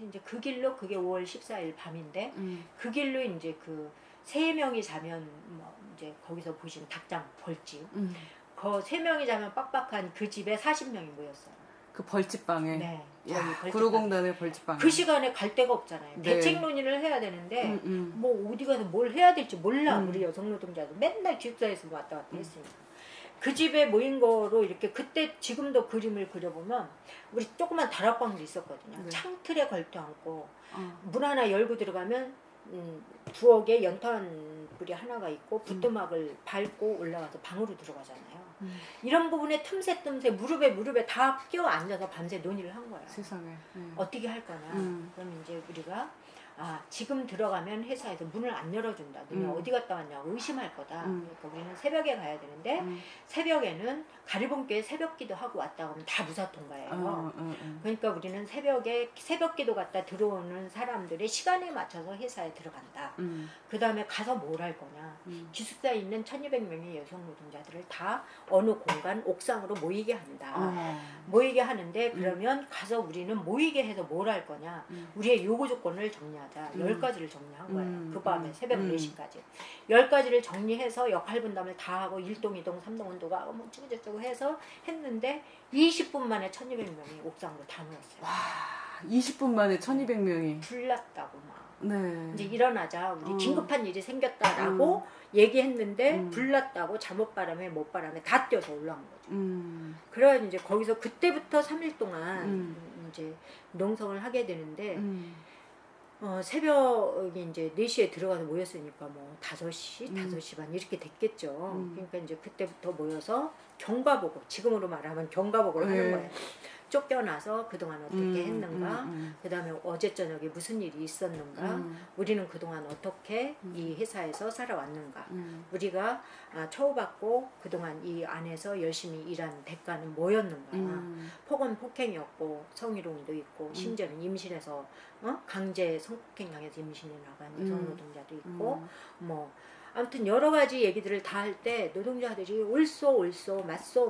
이제 그 길로 그게 5월 14일 밤인데 그 길로 이제 그 3명이 자면 뭐 이제 거기서 보시면 닭장 벌집 그 3명이 자면 빡빡한 그 집에 40명이 모였어요. 그 벌집방에. 네. 야, 저희 벌집방. 구로공단의 벌집방에. 그 시간에 갈 데가 없잖아요. 네. 대책 논의를 해야 되는데 뭐 어디 가서 뭘 해야 될지 몰라. 우리 여성 노동자도 맨날 기숙사에서 왔다 갔다 했으니까. 그 집에 모인 거로 이렇게 그때 지금도 그림을 그려보면 우리 조그만 다락방도 있었거든요. 네. 창틀에 걸터 앉고 문 하나 열고 들어가면 부엌에 연탄불이 하나가 있고 부뚜막을 밟고 올라가서 방으로 들어가잖아요. 이런 부분에 틈새 무릎에 다 끼어 앉아서 밤새 논의를 한 거예요. 세상에. 네. 어떻게 할 거냐. 그럼 이제 우리가 지금 들어가면 회사에서 문을 안 열어준다. 너네 어디 갔다 왔냐고 의심할 거다. 그러니까 우리는 새벽에 가야 되는데 새벽에는 가리봉교에 새벽기도 하고 왔다 하면 다 무사통과예요. 그러니까 우리는 새벽에 새벽기도 갔다 들어오는 사람들의 시간에 맞춰서 회사에 들어간다. 그 다음에 가서 뭘 할 거냐. 기숙사에 있는 1200명의 여성 노동자들을 다 어느 공간 옥상으로 모이게 한다. 모이게 하는데 그러면 가서 우리는 모이게 해서 뭘 할 거냐. 우리의 요구 조건을 정리하자. 10가지를 정리한 거예요. 그 밤에 새벽 4시까지 10가지를 정리해서 역할 분담을 다 하고 1동 2동 3동 운동가 하고 뭐 쩌고저쩌고 해서 했는데 20분 만에 1200명이 옥상으로 다 모였어요. 와, 20분 만에 1200명이. 불났다고 막. 네. 이제 일어나자 우리 긴급한 일이 생겼다라고 얘기했는데 불났다고 잠옷바람에 못바람에 다 뛰어서 올라온 거죠. 그래야 이제 거기서 그때부터 3일 동안 이제 농성을 하게 되는데 새벽에 이제 4시에 들어가서 모였으니까 뭐 5시, 5시 반 이렇게 됐겠죠. 그러니까 이제 그때부터 모여서 경과보고, 지금으로 말하면 경과보고를 하는 거예요. 쫓겨나서 그동안 어떻게 했는가, 그 다음에 어제 저녁에 무슨 일이 있었는가, 우리는 그동안 어떻게 이 회사에서 살아왔는가, 우리가 처우받고 그동안 이 안에서 열심히 일한 대가는 뭐였는가, 폭언 폭행이었고 성희롱도 있고 심지어는 임신해서 강제 성폭행 당해서 임신이 나간 여성 노동자도 있고 뭐 아무튼 여러 가지 얘기들을 다 할 때 노동자들이 옳소 맞소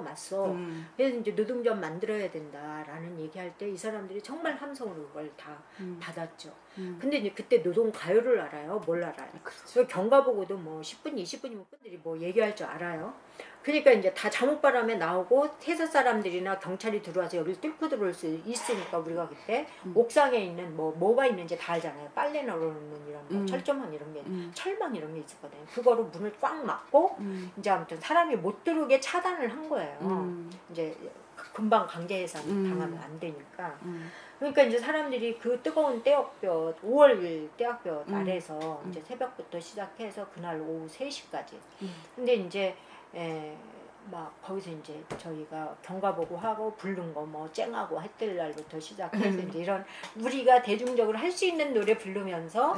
그래서 이제 노동조합 만들어야 된다라는 얘기할 때 이 사람들이 정말 함성으로 그걸 다 받았죠. 근데 이제 그때 노동 가요를 알아요? 뭘 알아요? 그렇죠. 경과보고도 뭐 10분 20분이면 끝들이 뭐 얘기할 줄 알아요. 그러니까 이제 다 잠옷바람에 나오고 회사 사람들이나 경찰이 들어와서 여기를 뚫고 들어올 수 있으니까 우리가 그때 옥상에 있는 뭐가 있는지 다 알잖아요. 빨래 널어놓는 이런 거, 철조망 이런 게, 철망 이런 게 있었거든요. 그거로 문을 꽉 막고 이제 아무튼 사람이 못 들어오게 차단을 한 거예요. 이제 금방 강제 해산 당하면 안 되니까. 그러니까 이제 사람들이 그 뜨거운 떼역볕, 5월 떼역볕 아래서 이제 새벽부터 시작해서 그날 오후 3시까지. 근데 이제 막 거기서 이제 저희가 경과보고 하고 부른 거 뭐 쨍하고 했들 날부터 시작해서 이제 이런 우리가 대중적으로 할 수 있는 노래 부르면서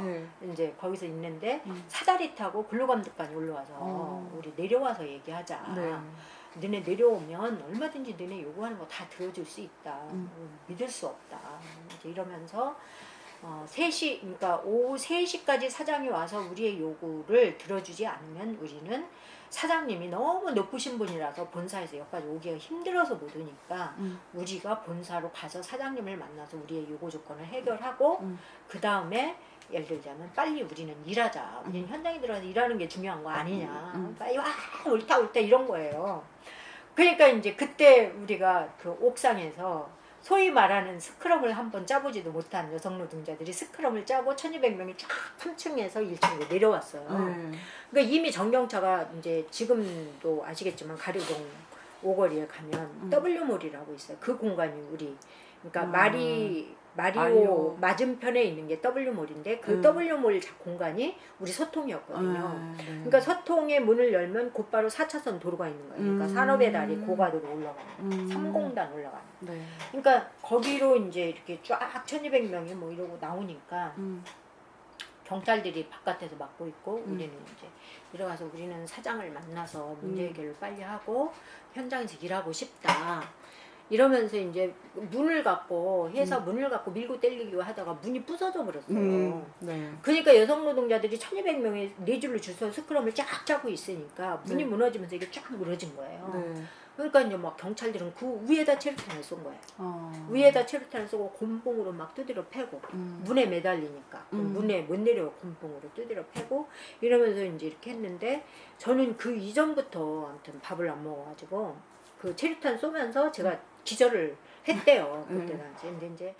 이제 거기서 있는데 사다리 타고 근로감독관이 올라와서 우리 내려와서 얘기하자. 너네 내려오면 얼마든지 너네 요구하는 거 다 들어줄 수 있다. 믿을 수 없다. 이제 이러면서 3시, 그러니까 오후 3시까지 사장이 와서 우리의 요구를 들어주지 않으면 우리는 사장님이 너무 높으신 분이라서 본사에서 여기까지 오기가 힘들어서 못 오니까 우리가 본사로 가서 사장님을 만나서 우리의 요구 조건을 해결하고 그 다음에 예를 들자면 빨리 우리는 일하자. 우리는 현장에 들어가서 일하는 게 중요한 거 아니냐. 빨리 와 옳다 이런 거예요. 그러니까 이제 그때 우리가 그 옥상에서 소위 말하는 스크럼을 한번 짜보지도 못한 여성 노동자들이 스크럼을 짜고 1200명이 쫙 3층에서 1층으로 내려왔어요. 그러니까 이미 전경차가 이제 지금도 아시겠지만 가리동 오거리에 가면 W몰이라고 있어요. 그 공간이 우리 그러니까 마리오 맞은편에 있는 게 W몰인데 그 W몰 공간이 우리 소통이었거든요. 그러니까 소통의 문을 열면 곧바로 4차선 도로가 있는 거예요. 그러니까 산업의 다리 고가도로 올라가는 3공단 올라가는. 그러니까 거기로 이제 이렇게 쫙 1200명이 뭐 이러고 나오니까 경찰들이 바깥에서 막고 있고 우리는 이제 들어가서 우리는 사장을 만나서 문제 해결을 빨리 하고 현장에서 일하고 싶다. 이러면서 이제 문을 갖고 회사 문을 갖고 밀고 때리기로 하다가 문이 부서져 버렸어요. 네. 그러니까 여성 노동자들이 1200명이 네 줄로 줄서 스크럼을 쫙 짜고 있으니까 문이 네. 무너지면서 이게 쫙 무너진 거예요. 네. 그러니까 이제 막 경찰들은 그 위에다 체류탄을 쏜 거예요. 위에다 체류탄을 쏘고 곤봉으로 막 두드려 패고 문에 매달리니까 문에 못 내려 곤봉으로 두드려 패고 이러면서 이제 이렇게 했는데 저는 그 이전부터 아무튼 밥을 안 먹어가지고 그 체류탄 쏘면서 제가 기절을 했대요. 그때 당시. 근데 이제